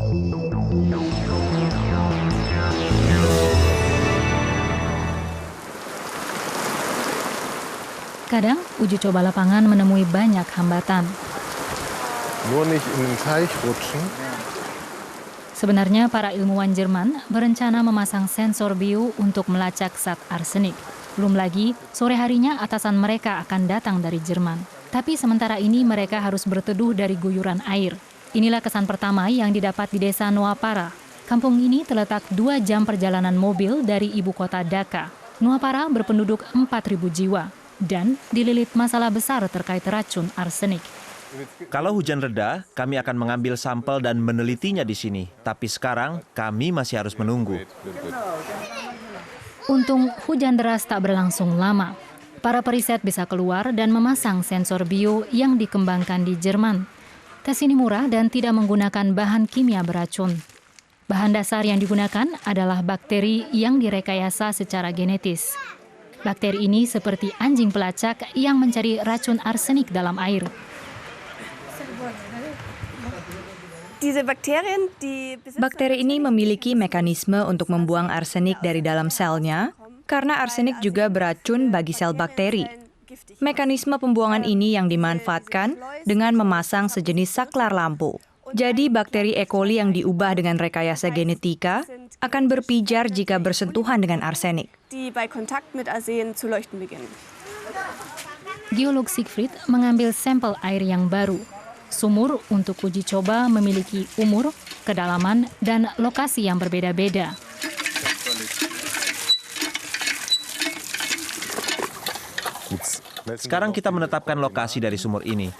Kadang, uji coba lapangan menemui banyak hambatan. Nur nicht in den Teich rutschen. Sebenarnya para ilmuwan Jerman berencana memasang sensor biu untuk melacak zat arsenik. Belum lagi, sore harinya atasan mereka akan datang dari Jerman. Tapi sementara ini mereka harus berteduh dari guyuran air. Inilah kesan pertama yang didapat di desa Nuapara. Kampung ini terletak 2 jam perjalanan mobil dari ibu kota Dhaka. Nuapara berpenduduk 4.000 jiwa dan dililit masalah besar terkait racun arsenik. Kalau hujan reda, kami akan mengambil sampel dan menelitinya di sini. Tapi sekarang, kami masih harus menunggu. Untung hujan deras tak berlangsung lama. Para periset bisa keluar dan memasang sensor bio yang dikembangkan di Jerman. Tes ini murah dan tidak menggunakan bahan kimia beracun. Bahan dasar yang digunakan adalah bakteri yang direkayasa secara genetis. Bakteri ini seperti anjing pelacak yang mencari racun arsenik dalam air. Bakteri ini memiliki mekanisme untuk membuang arsenik dari dalam selnya, karena arsenik juga beracun bagi sel bakteri. Mekanisme pembuangan ini yang dimanfaatkan dengan memasang sejenis saklar lampu. Jadi bakteri E. coli yang diubah dengan rekayasa genetika akan berpijar jika bersentuhan dengan arsenik. Geolog Siegfried mengambil sampel air yang baru. Sumur untuk uji coba memiliki umur, kedalaman, dan lokasi yang berbeda-beda. Sekarang kita menetapkan lokasi dari sumur ini.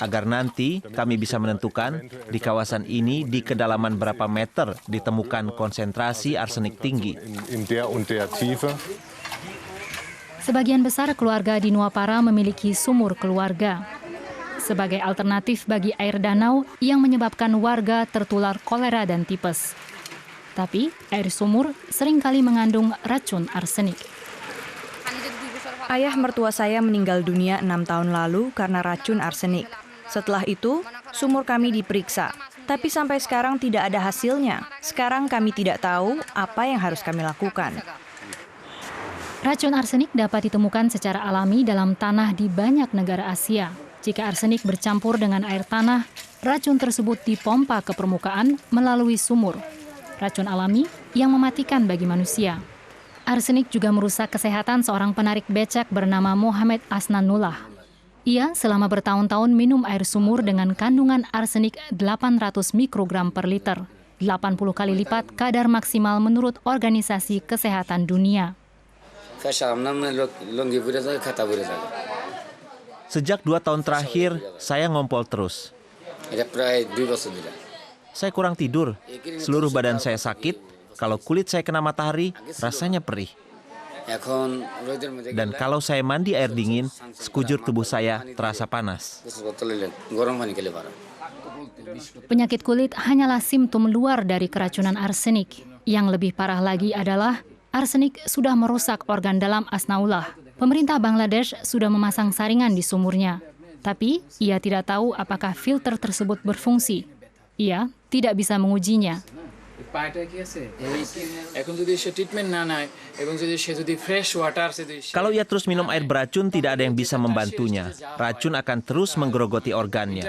Agar nanti kami bisa menentukan di kawasan ini di kedalaman berapa meter ditemukan konsentrasi arsenik tinggi. Sebagian besar keluarga di Nuapara memiliki sumur keluarga. Sebagai alternatif bagi air danau yang menyebabkan warga tertular kolera dan tipes. Tapi air sumur seringkali mengandung racun arsenik. Ayah mertua saya meninggal dunia 6 tahun lalu karena racun arsenik. Setelah itu, sumur kami diperiksa. Tapi sampai sekarang tidak ada hasilnya. Sekarang kami tidak tahu apa yang harus kami lakukan. Racun arsenik dapat ditemukan secara alami dalam tanah di banyak negara Asia. Jika arsenik bercampur dengan air tanah, racun tersebut dipompa ke permukaan melalui sumur. Racun alami yang mematikan bagi manusia. Arsenik juga merusak kesehatan seorang penarik becak bernama Mohamed Asnanullah. Ia selama bertahun-tahun minum air sumur dengan kandungan arsenik 800 mikrogram per liter, 80 kali lipat kadar maksimal menurut Organisasi Kesehatan Dunia. Sejak 2 tahun terakhir, saya ngompol terus. Saya kurang tidur, seluruh badan saya sakit, kalau kulit saya kena matahari, rasanya perih. Dan kalau saya mandi air dingin, sekujur tubuh saya terasa panas. Penyakit kulit hanyalah simptom luar dari keracunan arsenik. Yang lebih parah lagi adalah arsenik sudah merusak organ dalam Asnaullah. Pemerintah Bangladesh sudah memasang saringan di sumurnya. Tapi ia tidak tahu apakah filter tersebut berfungsi. Ia tidak bisa mengujinya. Kalau ia terus minum air beracun, tidak ada yang bisa membantunya. Racun akan terus menggerogoti organnya.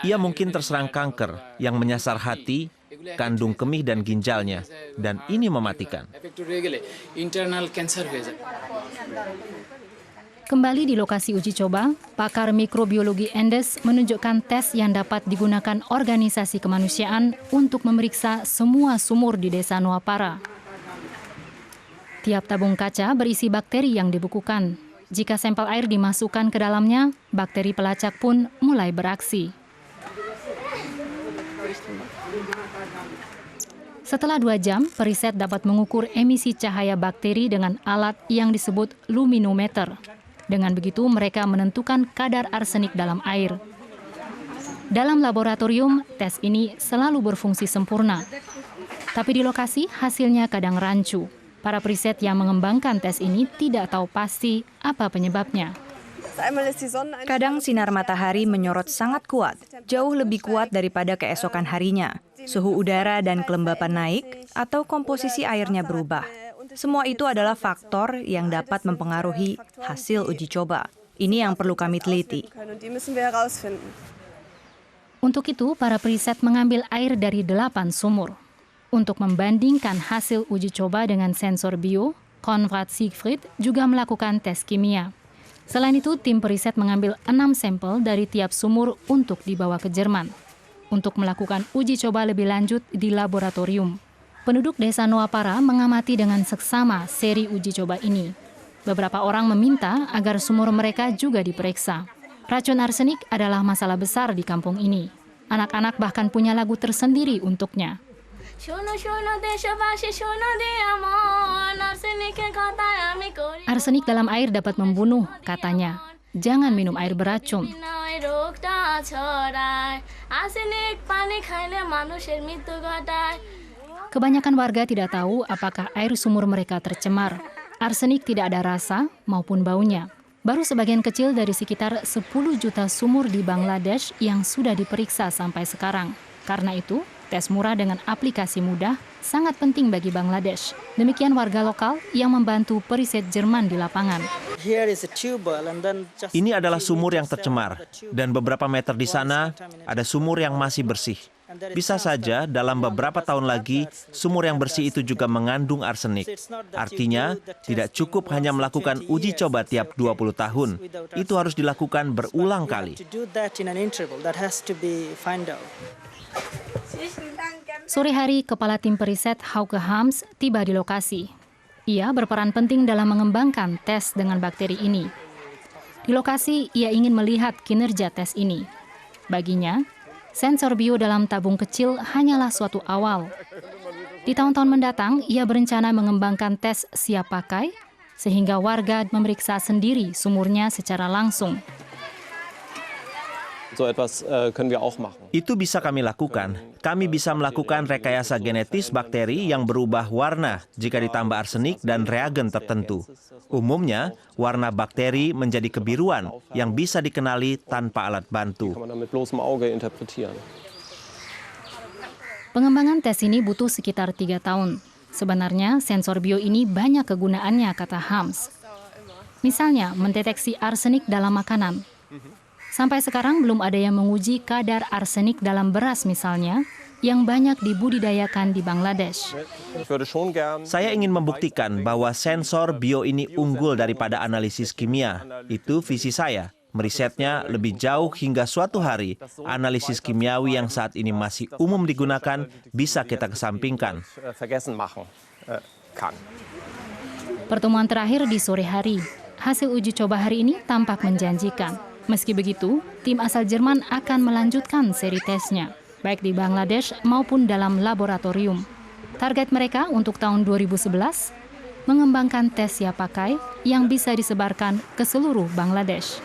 Ia mungkin terserang kanker yang menyasar hati, kandung kemih dan ginjalnya, dan ini mematikan. Kembali di lokasi uji coba, pakar mikrobiologi Endes menunjukkan tes yang dapat digunakan organisasi kemanusiaan untuk memeriksa semua sumur di desa Nuapara. Tiap tabung kaca berisi bakteri yang dibekukan. Jika sampel air dimasukkan ke dalamnya, bakteri pelacak pun mulai beraksi. Setelah 2 jam, periset dapat mengukur emisi cahaya bakteri dengan alat yang disebut luminometer. Dengan begitu, mereka menentukan kadar arsenik dalam air. Dalam laboratorium, tes ini selalu berfungsi sempurna. Tapi di lokasi, hasilnya kadang rancu. Para periset yang mengembangkan tes ini tidak tahu pasti apa penyebabnya. Kadang sinar matahari menyorot sangat kuat, jauh lebih kuat daripada keesokan harinya. Suhu udara dan kelembapan naik, atau komposisi airnya berubah. Semua itu adalah faktor yang dapat mempengaruhi hasil uji coba. Ini yang perlu kami teliti. Untuk itu, para periset mengambil air dari 8 sumur. Untuk membandingkan hasil uji coba dengan sensor bio, Konrad Siegfried juga melakukan tes kimia. Selain itu, tim periset mengambil 6 sampel dari tiap sumur untuk dibawa ke Jerman untuk melakukan uji coba lebih lanjut di laboratorium. Penduduk desa Noapara mengamati dengan seksama seri uji coba ini. Beberapa orang meminta agar sumur mereka juga diperiksa. Racun arsenik adalah masalah besar di kampung ini. Anak-anak bahkan punya lagu tersendiri untuknya. Arsenik dalam air dapat membunuh, katanya. Jangan minum air beracun. Kebanyakan warga tidak tahu apakah air sumur mereka tercemar. Arsenik tidak ada rasa maupun baunya. Baru sebagian kecil dari sekitar 10 juta sumur di Bangladesh yang sudah diperiksa sampai sekarang. Karena itu, tes murah dengan aplikasi mudah sangat penting bagi Bangladesh. Demikian warga lokal yang membantu periset Jerman di lapangan. Ini adalah sumur yang tercemar, dan beberapa meter di sana ada sumur yang masih bersih. Bisa saja dalam beberapa tahun lagi, sumur yang bersih itu juga mengandung arsenik. Artinya, tidak cukup hanya melakukan uji coba tiap 20 tahun. Itu harus dilakukan berulang kali. Sore hari, Kepala Tim Periset Hauke Hams tiba di lokasi. Ia berperan penting dalam mengembangkan tes dengan bakteri ini. Di lokasi, ia ingin melihat kinerja tes ini. Baginya, sensor bio dalam tabung kecil hanyalah suatu awal. Di tahun-tahun mendatang, ia berencana mengembangkan tes siap pakai, sehingga warga memeriksa sendiri sumurnya secara langsung. Itu bisa kami lakukan. Kami bisa melakukan rekayasa genetis bakteri yang berubah warna jika ditambah arsenik dan reagen tertentu. Umumnya, warna bakteri menjadi kebiruan yang bisa dikenali tanpa alat bantu. Pengembangan tes ini butuh sekitar 3 tahun. Sebenarnya, sensor bio ini banyak kegunaannya, kata Hams. Misalnya, mendeteksi arsenik dalam makanan. Sampai sekarang belum ada yang menguji kadar arsenik dalam beras misalnya, yang banyak dibudidayakan di Bangladesh. Saya ingin membuktikan bahwa sensor bio ini unggul daripada analisis kimia. Itu visi saya. Merisetnya lebih jauh hingga suatu hari, analisis kimiawi yang saat ini masih umum digunakan bisa kita kesampingkan. Pertemuan terakhir di sore hari. Hasil uji coba hari ini tampak menjanjikan. Meski begitu, tim asal Jerman akan melanjutkan seri tesnya, baik di Bangladesh maupun dalam laboratorium. Target mereka untuk tahun 2011, mengembangkan tes siap pakai yang bisa disebarkan ke seluruh Bangladesh.